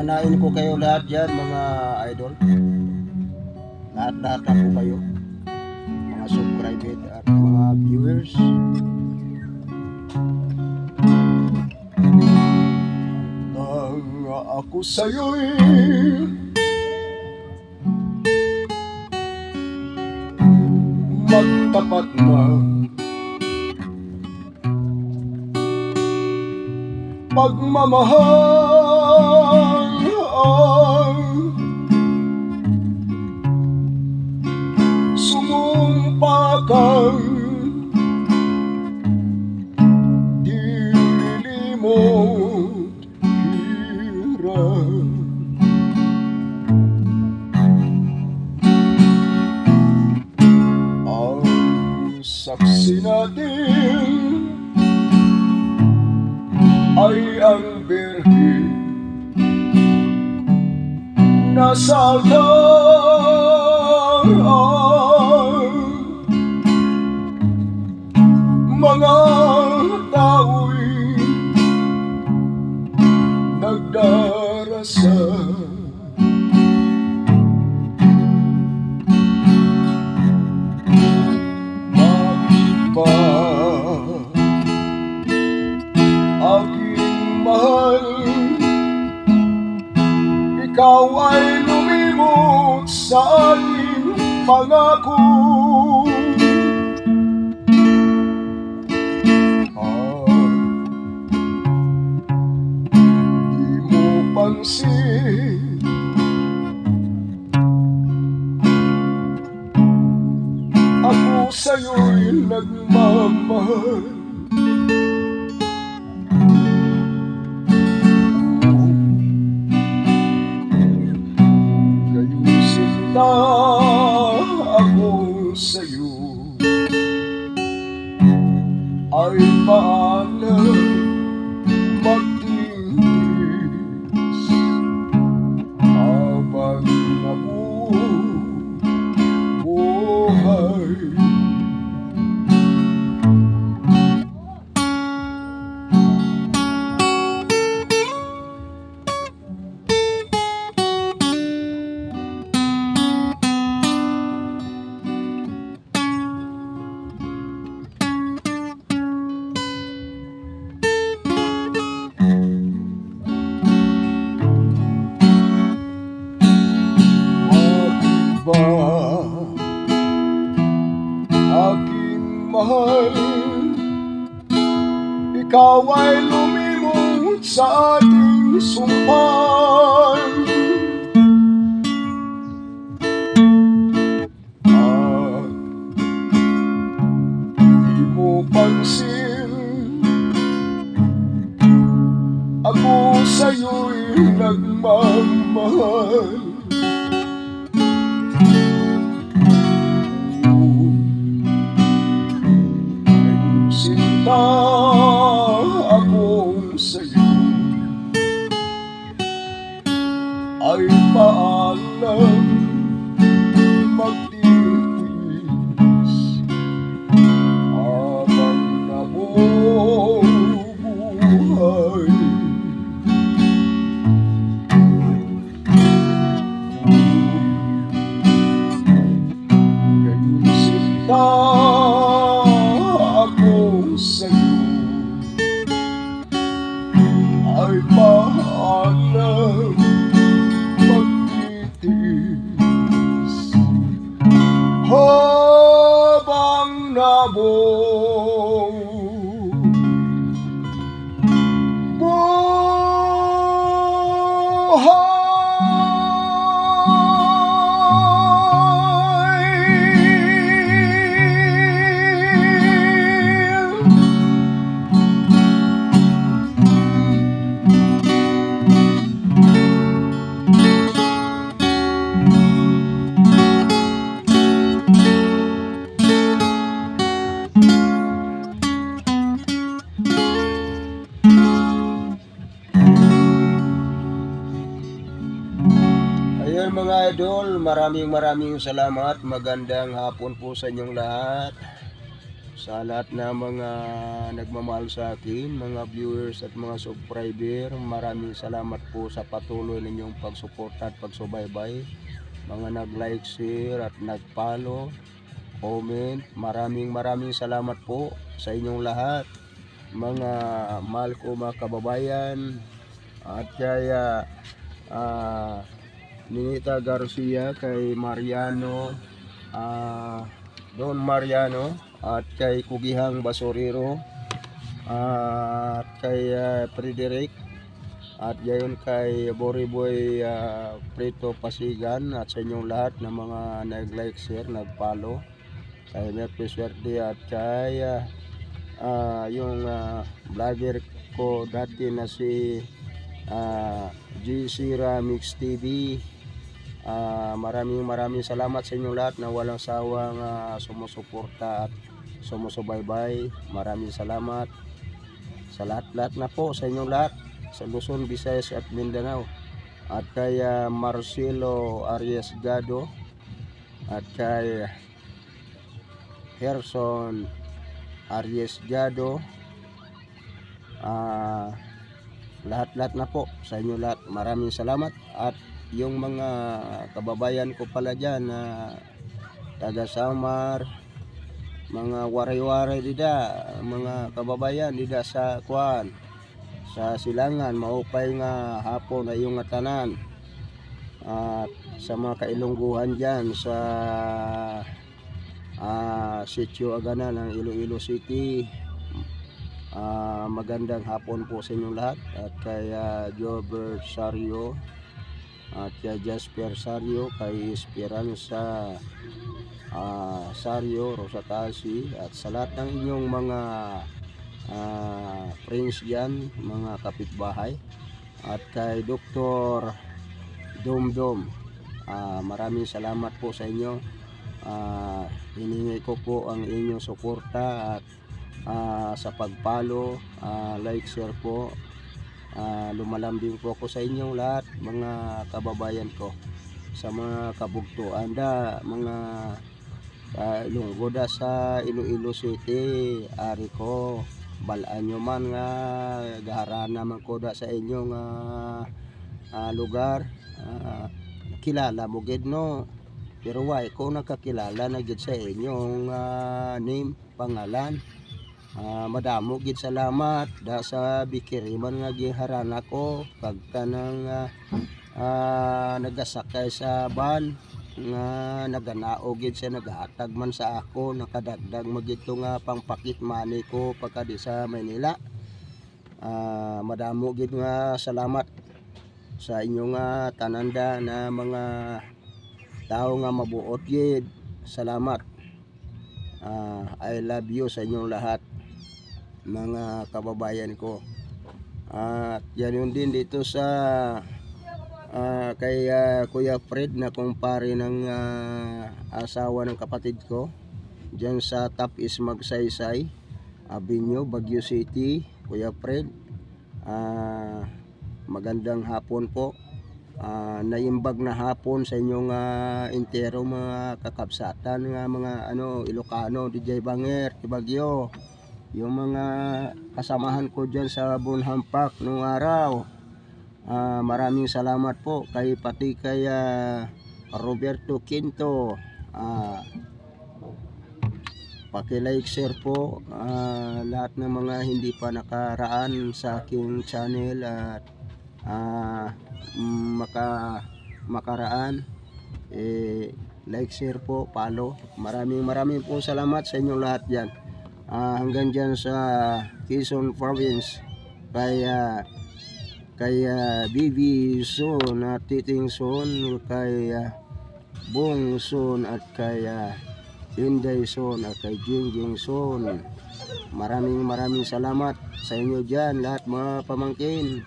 Nanain ko kayo lahat dyan mga idol. Lahat-lahat na po kayo. Mga subscribed at mga viewers. Nang ako sa'yo'y magtapat na pagmamahal ang sumumpa kang dililimot hirap. Ang saksi natin ay ang birhen na sa altar. Mga tao'y nagdarasal. Bakit ba aking mahal, ikaw ay lumimot sa aking pangako? Di mo pansin ako sa'yo'y nagmamahal. Ako sa'yo ay paalam magtiis habang nabubuhay. Aking mahal, ikaw ay lumimot sa ating sumpaan. At di mo pansin ako sa'yo'y nagmamahal. Sinta ako sa'yo ay paalam magtiis habang nabubuhay. Ngayon sinta sa'yo ay paalam magtitiis habang nabubuhay. Ayun mga idol, maraming salamat. Magandang hapon po sa inyong lahat. sa lahat na mga nagmamahal sa akin, mga viewers at mga subscriber. Maraming salamat po sa patuloy ninyong pagsuporta at pagsubaybay. Mga nag-like, share at nag-follow, comment. Maraming salamat po sa inyong lahat, mga mahal ko mga kababayan. At kaya Ninita Garcia, kay Mariano, Don Mariano, at kay Kugihang Basurero, at kay Frederick, at gayon kay Boriboy Prito Pasigan, at sa inyong lahat na mga nag-like, share, nag-follow, kay Merpe Swerte, at kay yung vlogger ko dati na si GC Ramix TV. Maraming salamat sa inyong lahat na walang sawang sumusuporta at sumusubaybay. Maraming salamat sa lahat na po, sa inyong lahat, sa Luzon, Visayas at Mindanao. At kay Marcelo Arias Gado, at kay Herson Arias Gado, lahat na po, sa inyo lahat. Maraming salamat. At yung mga kababayan ko pala dyan na taga Samar, mga waray-waray dida, mga kababayan dida sa Kuan, sa Silangan, maupay nga hapon na yung tanan. At sa mga kailungguhan dyan sa Sitio Agana ng Iloilo City, magandang hapon po sa inyong lahat. At kay Jobert Sario, at kay Jasper Sario, kay Esperanza Sario Rosatasi, at sa lahat ng inyong mga friends dyan, mga kapitbahay. At kay Dr. Domdom, maraming salamat po sa inyo. Hiningi ko po ang inyong suporta at sa pag-follow, like, share po. Lumalambing po ako sa inyong lahat, mga kababayan ko, sa mga kabugtuan da, mga lunggoda sa Iloilo City, ari ko balaan nyo man nga gaharana man ko da sa inyong lugar. Kilala mo gid no, pero why ko nakakilala na gid sa inyong name, pangalan. Madamo gid salamat da sa bikiriman nga giharana ko kag tanang nagasakay sa van nga naganao gid siya, nagahatag man sa ako, nakadagdag magito nga pangpakit money ko pagka di sa Manila. Madamo gid nga salamat sa inyong tananda na mga tao nga mabuot gid. Salamat. I love you sa inyong lahat, mga kababayan ko. At yan din dito sa kay Kuya Fred na kumpare ng asawa ng kapatid ko dyan sa Top is Magsaysay Avenue, Baguio City. Kuya Fred, magandang hapon po. Naimbag na hapon sa inyong entero mga kakabsatan nga mga Ilocano, DJ Banger, Bagyo, yung mga kasamahan ko dyan sa Bunhampak nung araw. Maraming salamat po kay pati kay Roberto Quinto. Paki-like, share po lahat ng mga hindi pa nakaraan sa aking channel at makaraan, like, share po, follow. Maraming po salamat sa inyong lahat dyan. Hanggang dyan sa Quezon Province, kay Bibi Son at Titing Son, kay Bong Son, at kay Inday Son, at kay Jingjing Son. Maraming salamat sa inyo dyan lahat, mga pamangkin.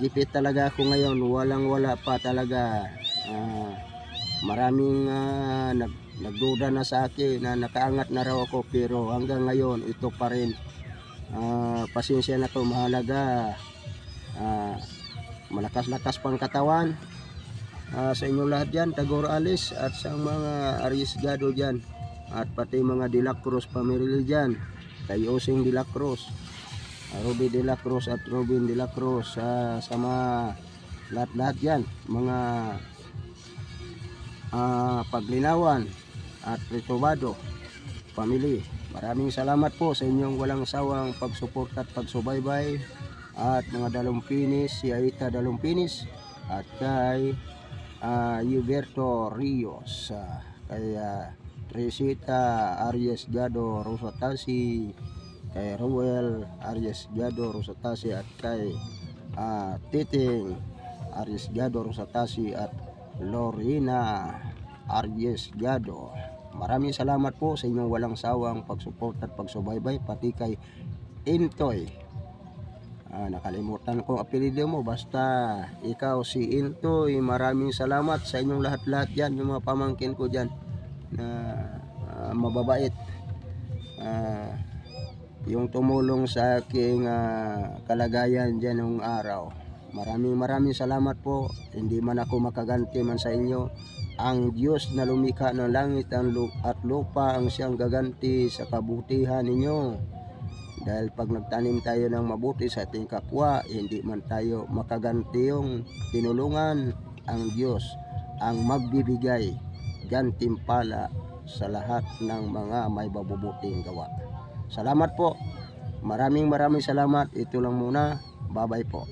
Gipit talaga ako ngayon, wala pa talaga. Maraming nagduda na sa akin na nakaangat na raw ako, pero hanggang ngayon ito pa rin. Pasensya na to, mahalaga malakas pang katawan. Sa inyo lahat dyan, Tagor Alis, at sa mga arriesgado dyan, at pati mga De La Cruz family dyan, kay Osing De La Cruz, Ruby De La Cruz at Robin De La Cruz, sa mga lahat-lahat yan, mga Paglinawan at Retobado family. Maraming salamat po sa inyong walang sawang pagsuporta at pagsubaybay, at mga Dalumpinis, si Aita Dalumpinis at kay Huberto Rios, kay Resita Aries Gado Rosatasi, kay Ruel Aries Gado Rosatasi, at kay Titing Aries Gado Rosatasi at Lorena Aries Gado. Maraming salamat po sa inyong walang sawang pagsuporta at pagsubaybay, pati kay Intoy. Nakalimutan ko ang apelyido mo, basta ikaw si Intoy. Maraming salamat sa inyong lahat-lahat dyan, yung mga pamangkin ko dyan na mababait, yung tumulong sa aking kalagayan dyan ng araw. Maraming salamat po. Hindi man ako makaganti man sa inyo, ang Diyos na lumikha ng langit at lupa ang siyang gaganti sa kabutihan ninyo. Dahil pag nagtanim tayo ng mabuti sa ating kapwa, hindi man tayo makaganti, yung tinulungan, ang Diyos ang magbibigay gantimpala sa lahat ng mga may mabubuting gawa. Salamat po. Maraming salamat. Ito lang muna. Bye-bye po.